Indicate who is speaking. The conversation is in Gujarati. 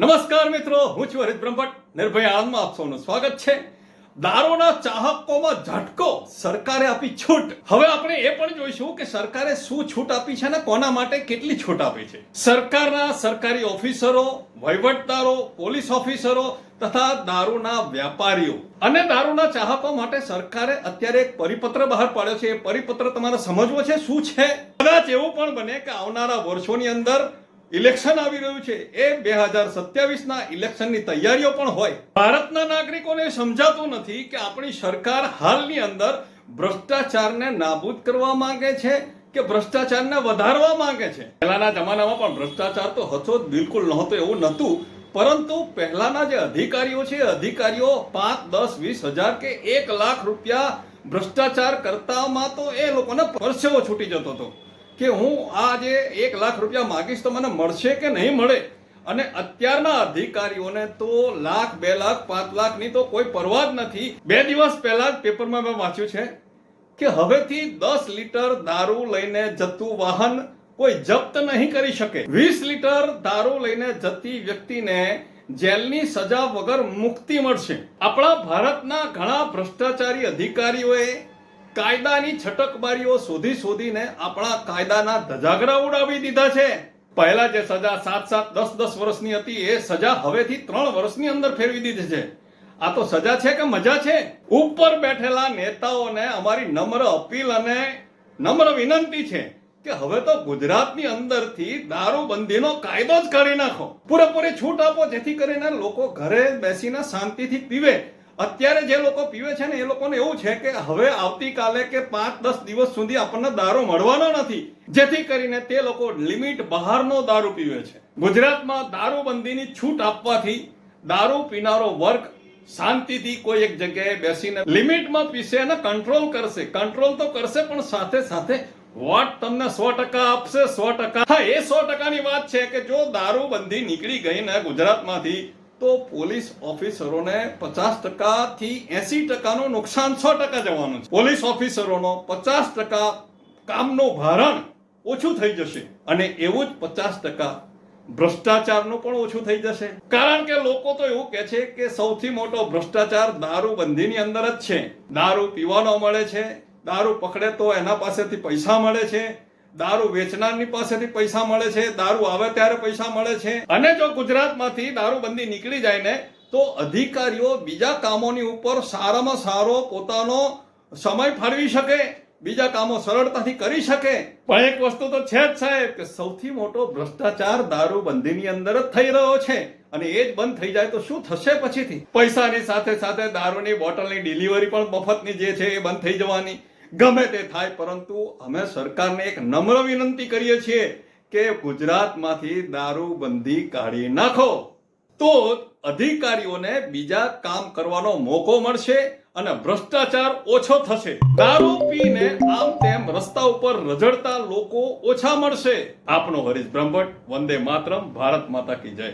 Speaker 1: નમસ્કાર મિત્રો, હું છું હરીશ બ્રહ્મભટ્ટ. નિર્ભય આનંદમાં આપ સૌનું સ્વાગત છે. દારૂના ચાહકોમાં ઝટકો, સરકારે આપી છૂટ. હવે આપણે એ પણ જોઈશું કે સરકારે શું છૂટ આપી છે અને કોના માટે કેટલી છૂટ આપી છે. સરકારના સરકારી ઓફિસરો, વહીવટદારો, પોલીસ ઓફિસરો તથા દારૂના વ્યાપારીઓ અને દારૂના ચાહકો માટે સરકારે અત્યારે એક પરિપત્ર બહાર પાડ્યો છે. એ પરિપત્ર તમારે સમજવો છે શું છે. કદાચ એવું પણ બને કે આવનારા વર્ષોની અંદર ઇલેક્શન આવી રહ્યું છે, એ 2027 ના ઇલેક્શનની તૈયારીઓ પણ હોય. ભારતના નાગરિકોને સમજાતું નથી કે આપણી સરકાર હાલની અંદર ભ્રષ્ટાચારને નાબૂદ કરવા માંગે છે કે ભ્રષ્ટાચારને વધારવા માંગે છે. પહેલાના જમાનામાં પણ ભ્રષ્ટાચાર તો હતો જ, બિલકુલ નહોતો એવું નહોતું. પરંતુ પહેલાના જે અધિકારીઓ છે, અધિકારીઓ 5, 10, 20 હજાર કે 1 લાખ રૂપિયા ભ્રષ્ટાચાર કરતામાં તો એ લોકોને પરસેવો છૂટી જતો હતો કે હું આ જે 1 લાખ રૂપિયા માંગીશ તો મને મળશે કે નહીં મળે. અને અત્યારના અધિકારીઓને તો લાખ, 2 લાખ, 5 લાખની તો કોઈ પરવા જ નથી. 2 દિવસ પહેલા જ પેપરમાં મેં વાંચ્યું છે કે હવેથી 10 લીટર દારૂ લઈને જતું વાહન કોઈ જપ્ત નહીં કરી શકે. 20 લીટર દારૂ લઈને જતી વ્યક્તિને જેલની સજા વગર મુક્તિ મળશે. આપણા ભારતના ઘણા ભ્રષ્ટાચારી અધિકારીઓએ કાયદાની છટકબારીઓ શોધીને આપણા કાયદાના ધજાગરા ઉડાવી દીધા છે. પહેલા જે સજા 7, 10 વર્ષની હતી, એ સજા હવેથી 3 વર્ષની અંદર ફેરવી દીધી છે. આ તો સજા છે કે મજા છે? ઉપર બેઠેલા નેતાઓને અમારી નમ્ર અપીલ અને નમ્ર વિનંતી છે કે હવે તો ગુજરાતની અંદરથી દારૂબંધીનો કાયદો જ કાઢી નાખો. પૂરેપૂરી છૂટ આપો, જેથી કરીને લોકો ઘરે બેસીને શાંતિથી પીવે. અત્યારે જે લોકો પીવે છે ને, એ લોકોને એવું છે કે હવે આવતીકાલે કે 5-10 દિવસ સુધી આપણને દારૂ મળવાનો નથી, જેથી કરીને તે લોકો લિમિટ બહારનો દારૂ પીવે છે. ગુજરાતમાં દારૂબંધીની છૂટ આપવાથી દારૂ પીનારો વર્ગ શાંતિથી કોઈ એક જગ્યાએ બેસીને લિમિટમાં પીશે અને કંટ્રોલ કરશે. કંટ્રોલ તો કરશે, પણ સાથે સાથે વોટ તમને 100% આપશે. 100%. હા, એ 100%ની વાત છે કે જો દારૂબંધી નીકળી ગઈ ને ગુજરાતમાંથી, તો પોલીસ ઓફિસરોને 50% થી 80%નું નુકસાન 100% જવાનું છે. પોલીસ ઓફિસરોનો 50% કામનું ભારણ ઓછું થઈ જશે અને એવું જ 50% ભ્રષ્ટાચારનું પણ ઓછું થઈ જશે. કારણ કે લોકો તો એવું કહે છે કે સૌથી મોટો ભ્રષ્ટાચાર દારૂબંધીની અંદર જ છે. દારૂ પીવાનો મળે છે, દારૂ પકડે તો એના પાસેથી પૈસા મળે છે, દારૂ વેચનારની પાસેથી પૈસા મળે છે, દારૂ આવે ત્યારે પૈસા મળે છે. અને જો ગુજરાતમાંથી દારૂબંધી નીકળી જાય ને, તો અધિકારીઓ બીજા કામોની ઉપર સારામાં સારો પોતાનો સમય ફાળવી શકે, બીજા કામો સરળતાથી કરી શકે. પણ એક વસ્તુ તો છે જ સાહેબ, કે સૌથી મોટો ભ્રષ્ટાચાર દારૂબંધીની અંદર જ થઈ રહ્યો છે. અને એ જ બંધ થઈ જાય તો શું થશે પછીથી? પૈસાની સાથે સાથે દારૂની બોટલની ડિલિવરી પણ મફતની જે છે એ બંધ થઈ જવાની. ગમે તે થાય, પરંતુ અમે સરકારને એક નમ્ર વિનંતી કરીએ છીએ કે ગુજરાતમાંથી દારૂબંધી કાઢી નાખો, તો અધિકારીઓને બીજા કામ કરવાનો મોકો મળશે અને ભ્રષ્ટાચાર ઓછો થશે. દારૂ પીને આમ તેમ રસ્તા ઉપર રઝળતા લોકો ઓછા મળશે. આપનો હરીશ બ્રહ્મભટ્ટ. વંદે માતરમ. ભારત માતા કી જય.